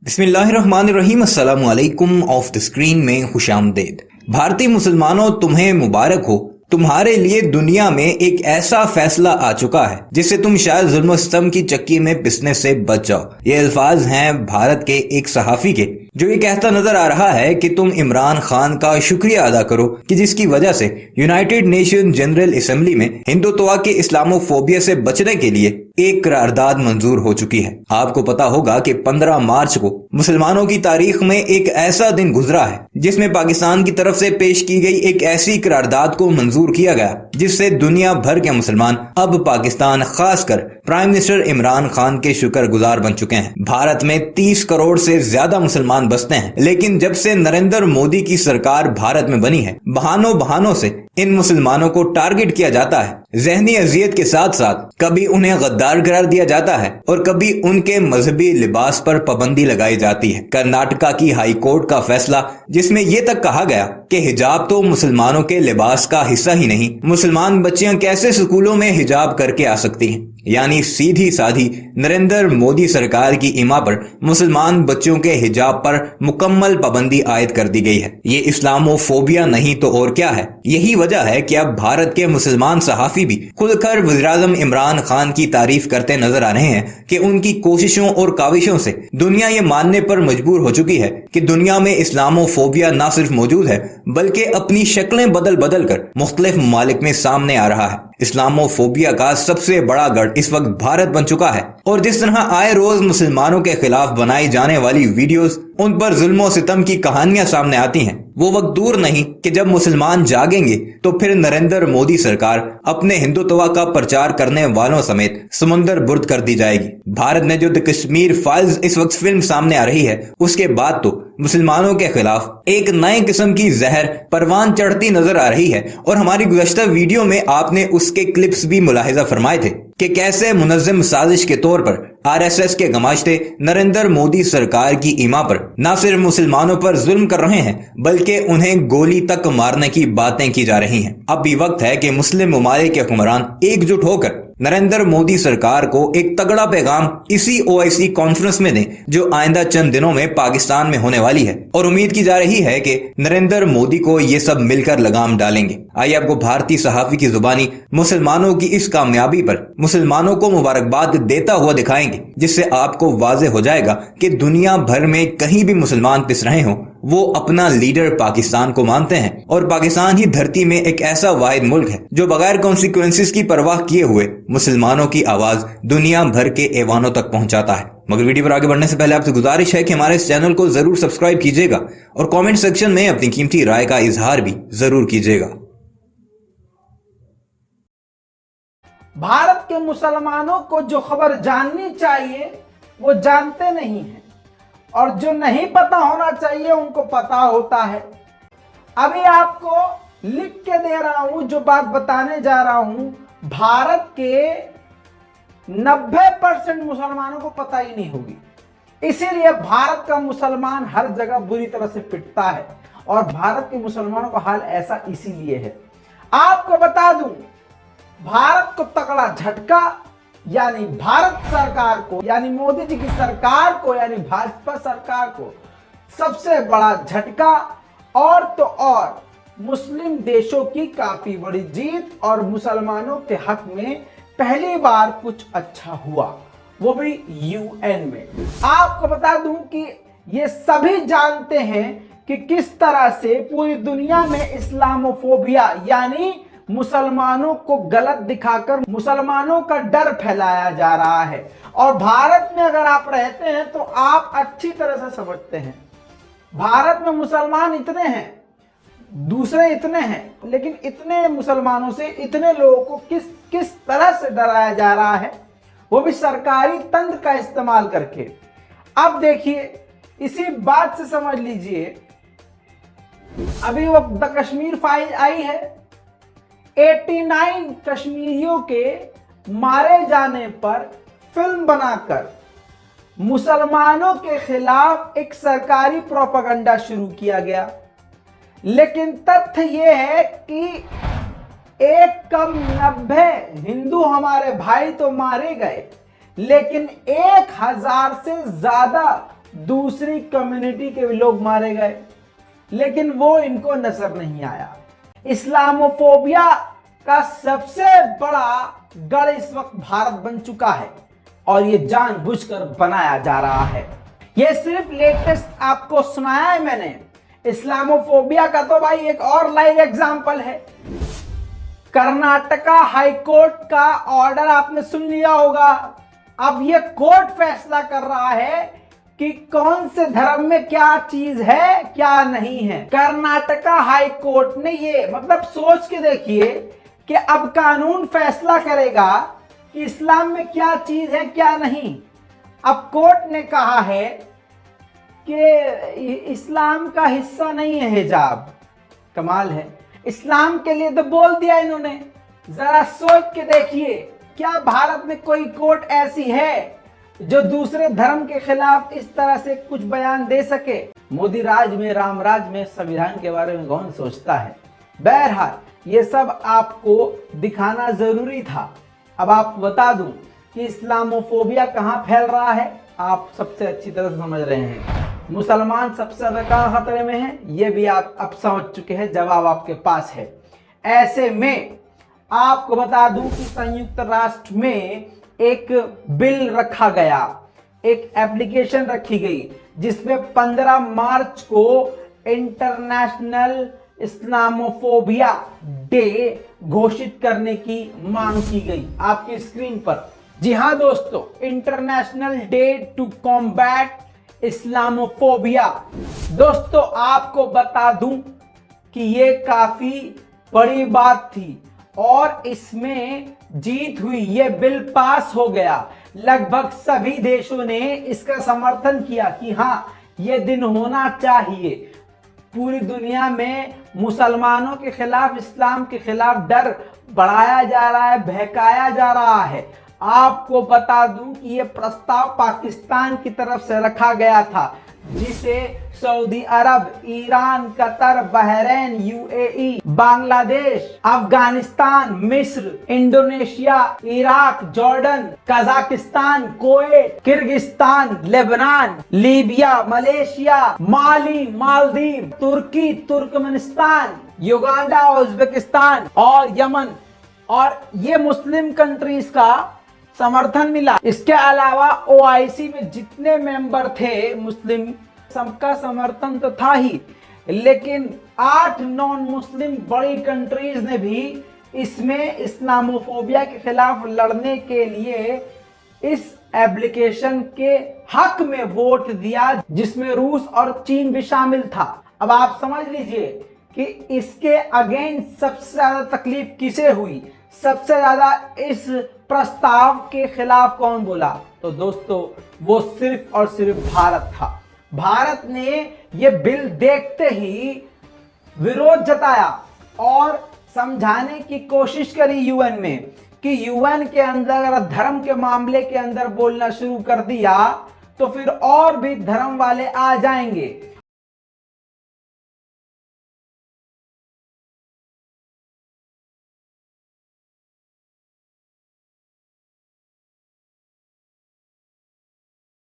बिस्मिल्लाहिर्रहमानिर्रहीम अस्सलामु अलैकुम। ऑफ द स्क्रीन में खुशामदीद। भारतीय मुसलमानों, तुम्हें मुबारक हो। तुम्हारे लिए दुनिया में एक ऐसा फैसला आ चुका है जिससे तुम शायद जुल्म सितम की चक्की में पिसने से बच जाओ। ये अल्फाज हैं भारत के एक सहाफी के, जो ये कहता नजर आ रहा है कि तुम इमरान खान का शुक्रिया अदा करो कि जिसकी वजह से यूनाइटेड नेशन जनरल असेंबली में हिंदुत्व के इस्लामोफोबिया से बचने के लिए एक करारदाद मंजूर हो चुकी है। आपको पता होगा कि 15 मार्च को मुसलमानों की तारीख में एक ऐसा दिन गुजरा है जिसमें पाकिस्तान की तरफ से पेश की गई एक ऐसी करारदाद को मंजूर किया गया जिससे दुनिया भर के मुसलमान अब पाकिस्तान, खासकर प्राइम मिनिस्टर इमरान खान के शुक्रगुजार बन चुके हैं। भारत में 30 करोड़ से ज्यादा मुसलमान बसते हैं, लेकिन जब से नरेंद्र मोदी की सरकार भारत में बनी है, बहानों से इन मुसलमानों को टारगेट किया जाता है। जहनी अजियत के साथ साथ कभी उन्हें गद्दार करार दिया जाता है और कभी उनके मजहबी लिबास पर पाबंदी लगाई जाती है। कर्नाटका की हाई कोर्ट का फैसला, जिसमें यह तक कहा गया कि हिजाब तो मुसलमानों के लिबास का हिस्सा ही नहीं, मुसलमान बच्चियां कैसे स्कूलों में हिजाब करके आ सकती हैं, यानी सीधी साधी नरेंद्र मोदी सरकार की इमा पर मुसलमान बच्चों के हिजाब पर मुकम्मल पाबंदी आयद कर दी गई है। ये इस्लामोफोबिया नहीं तो और क्या है। यही वजह है कि अब भारत के मुसलमान सहाफी भी खुलकर वज़ीर-ए-आज़म इमरान खान की तारीफ करते नजर आ रहे हैं कि उनकी कोशिशों और काविशों से दुनिया ये मानने पर मजबूर हो चुकी है कि दुनिया में इस्लामोफोबिया न सिर्फ मौजूद है बल्कि अपनी शक्लें बदल बदल कर मुख्तलिफ ममालिक में सामने आ रहा है। इस्लामोफोबिया का सबसे बड़ा गढ़ इस वक्त भारत बन चुका है और जिस तरह आए रोज मुसलमानों के खिलाफ बनाई जाने वाली वीडियोस, उन पर जुल्म सितम की कहानियां सामने आती हैं, वो वक्त दूर नहीं कि जब मुसलमान जागेंगे तो फिर नरेंद्र मोदी सरकार अपने हिंदुत्व का प्रचार करने वालों समेत समुंदर बुर्द कर दी जाएगी। भारत ने जो द कश्मीर फाइल्स इस वक्त फिल्म सामने आ रही है, उसके बाद तो मुसलमानों के खिलाफ एक नए किस्म की जहर परवान चढ़ती नजर आ रही है। और हमारी गुज़श्ता वीडियो में आपने उसके क्लिप्स भी मुलाहिजा फरमाए थे कि कैसे मुनज़्ज़म साजिश के तौर पर आरएसएस के गमाश्ते नरेंद्र मोदी सरकार की इमा पर न सिर्फ मुसलमानों पर जुल्म कर रहे हैं बल्कि उन्हें गोली तक मारने की बातें की जा रही हैं। अब भी वक्त है कि मुस्लिम ममालिक के हुक्मरान एकजुट होकर नरेंद्र मोदी सरकार को एक तगड़ा पैगाम इसी ओआईसी कॉन्फ्रेंस में दें जो आइंदा चंद दिनों में पाकिस्तान में होने वाली है। और उम्मीद की जा रही है कि नरेंद्र मोदी को ये सब मिलकर लगाम डालेंगे। आइए आपको भारतीय सहाफी की जुबानी मुसलमानों की इस कामयाबी पर मुसलमानों को मुबारकबाद देता हुआ दिखाएंगे, जिससे आपको वाज़ेह हो जाएगा कि दुनिया भर में कहीं भी मुसलमान पिस रहे हों, वो अपना लीडर पाकिस्तान को मानते हैं और पाकिस्तान ही धरती में एक ऐसा वाहिद मुल्क है जो बगैर कॉन्सिक्वेंसेस की परवाह किए हुए मुसलमानों की आवाज दुनिया भर के ऐवानों तक पहुंचाता है। मगर वीडियो पर आगे बढ़ने से पहले आपसे गुजारिश है कि हमारे इस चैनल को जरूर सब्सक्राइब कीजिएगा और कमेंट सेक्शन में अपनी कीमती राय का इजहार भी जरूर कीजिएगा। भारत के मुसलमानों को जो खबर जाननी चाहिए वो जानते नहीं हैं और जो नहीं पता होना चाहिए उनको पता होता है। अभी आपको लिख के दे रहा हूं, जो बात बताने जा रहा हूं, भारत के 90% मुसलमानों को पता ही नहीं होगी। इसीलिए भारत का मुसलमान हर जगह बुरी तरह से पिटता है और भारत के मुसलमानों का हाल ऐसा इसीलिए है। आपको बता दूं, भारत को तगड़ा झटका, यानी भारत सरकार को, यानी मोदी जी की सरकार को, यानी भाजपा सरकार को सबसे बड़ा झटका और तो और मुस्लिम देशों की काफी बड़ी जीत और मुसलमानों के हक में पहली बार कुछ अच्छा हुआ, वो भी यूएन में। आपको बता दूं कि ये सभी जानते हैं कि किस तरह से पूरी दुनिया में इस्लामोफोबिया यानी मुसलमानों को गलत दिखाकर मुसलमानों का डर फैलाया जा रहा है। और भारत में अगर आप रहते हैं तो आप अच्छी तरह से समझते हैं, भारत में मुसलमान इतने हैं, दूसरे इतने हैं, लेकिन इतने मुसलमानों से इतने लोगों को किस तरह से डराया जा रहा है, वो भी सरकारी तंत्र का इस्तेमाल करके। अब देखिए, इसी बात से समझ लीजिए, अभी वो द कश्मीर फाइल आई है, 89 कश्मीरियों के मारे जाने पर फिल्म बनाकर मुसलमानों के खिलाफ एक सरकारी प्रोपेगेंडा शुरू किया गया। लेकिन तथ्य यह है कि 1 कम 90 हिंदू हमारे भाई तो मारे गए, लेकिन 1000 से ज्यादा दूसरी कम्युनिटी के भी लोग मारे गए, लेकिन वो इनको नजर नहीं आया। इस्लामोफोबिया का सबसे बड़ा गढ़ इस वक्त भारत बन चुका है और ये जानबूझकर बनाया जा रहा है। ये सिर्फ लेटेस्ट आपको सुनाया है मैंने। इस्लामोफोबिया का तो भाई एक और लाइव एग्जांपल है। कर्नाटका हाईकोर्ट का ऑर्डर आपने सुन लिया होगा। अब ये कोर्ट फैसला कर रहा है कि कौन से धर्म में क्या चीज है क्या नहीं है। कर्नाटका हाई कोर्ट ने ये मतलब सोच के देखिए कि अब कानून फैसला करेगा कि इस्लाम में क्या चीज है क्या नहीं। अब कोर्ट ने कहा है कि इस्लाम का हिस्सा नहीं है हिजाब। कमाल है, इस्लाम के लिए तो बोल दिया इन्होंने। जरा सोच के देखिए, क्या भारत में कोई कोर्ट ऐसी है जो दूसरे धर्म के खिलाफ इस तरह से कुछ बयान दे सके। मोदी राज में, राम राज में संविधान के बारे में कौन सोचता है। बहरहाल ये सब आपको दिखाना जरूरी था। अब आपको बता दूं कि इस्लामोफोबिया कहां फैल रहा है, आप सबसे अच्छी तरह से समझ रहे हैं। मुसलमान सबसे ज्यादा कहां खतरे में हैं, ये भी आप अब समझ चुके हैं, जवाब आपके पास है। ऐसे में आपको बता दूं कि संयुक्त राष्ट्र में एक बिल रखा गया, एक एप्लीकेशन रखी गई जिसमें 15 मार्च को इंटरनेशनल इस्लामोफोबिया डे घोषित करने की मांग की गई आपकी स्क्रीन पर। जी हां दोस्तों, international day to combat Islamophobia. दोस्तों आपको बता दूं कि ये काफी बड़ी बात थी और इसमें जीत हुई। ये बिल पास हो गया। लगभग सभी देशों ने इसका समर्थन किया कि हाँ ये दिन होना चाहिए। पूरी दुनिया में मुसलमानों के खिलाफ, इस्लाम के खिलाफ डर बढ़ाया जा रहा है, बहकाया जा रहा है। आपको बता दूं कि ये प्रस्ताव पाकिस्तान की तरफ से रखा गया था, जिसे Saudi Arab, Iran, Qatar, Bahrain, UAE, Bangladesh, Afghanistan, मिस्र, Indonesia, Iraq, Jordan, Kazakhstan, Kuwait, Kyrgyzstan, Lebanon, Libya, Malaysia, Mali, Maldives, तुर्की, तुर्कमेनिस्तान, युगांडा, उज्बेकिस्तान और यमन, और ये मुस्लिम कंट्रीज का समर्थन मिला। इसके अलावा ओआईसी में जितने मेंबर थे मुस्लिम, सबका समर्थन तो था ही, लेकिन 8 नॉन मुस्लिम बड़ी कंट्रीज ने भी इसमें इस्लामोफोबिया के खिलाफ लड़ने के लिए इस एप्लीकेशन के हक में वोट दिया, जिसमें रूस और चीन भी शामिल था। अब आप समझ लीजिए कि इसके अगेंस्ट सबसे ज्यादा तकलीफ किसे हुई, सबसे ज्यादा इस प्रस्ताव के खिलाफ कौन बोला, तो दोस्तों वो सिर्फ और सिर्फ भारत था। भारत ने ये बिल देखते ही विरोध जताया और समझाने की कोशिश करी यूएन में कि यूएन के अंदर अगर धर्म के मामले के अंदर बोलना शुरू कर दिया तो फिर और भी धर्म वाले आ जाएंगे।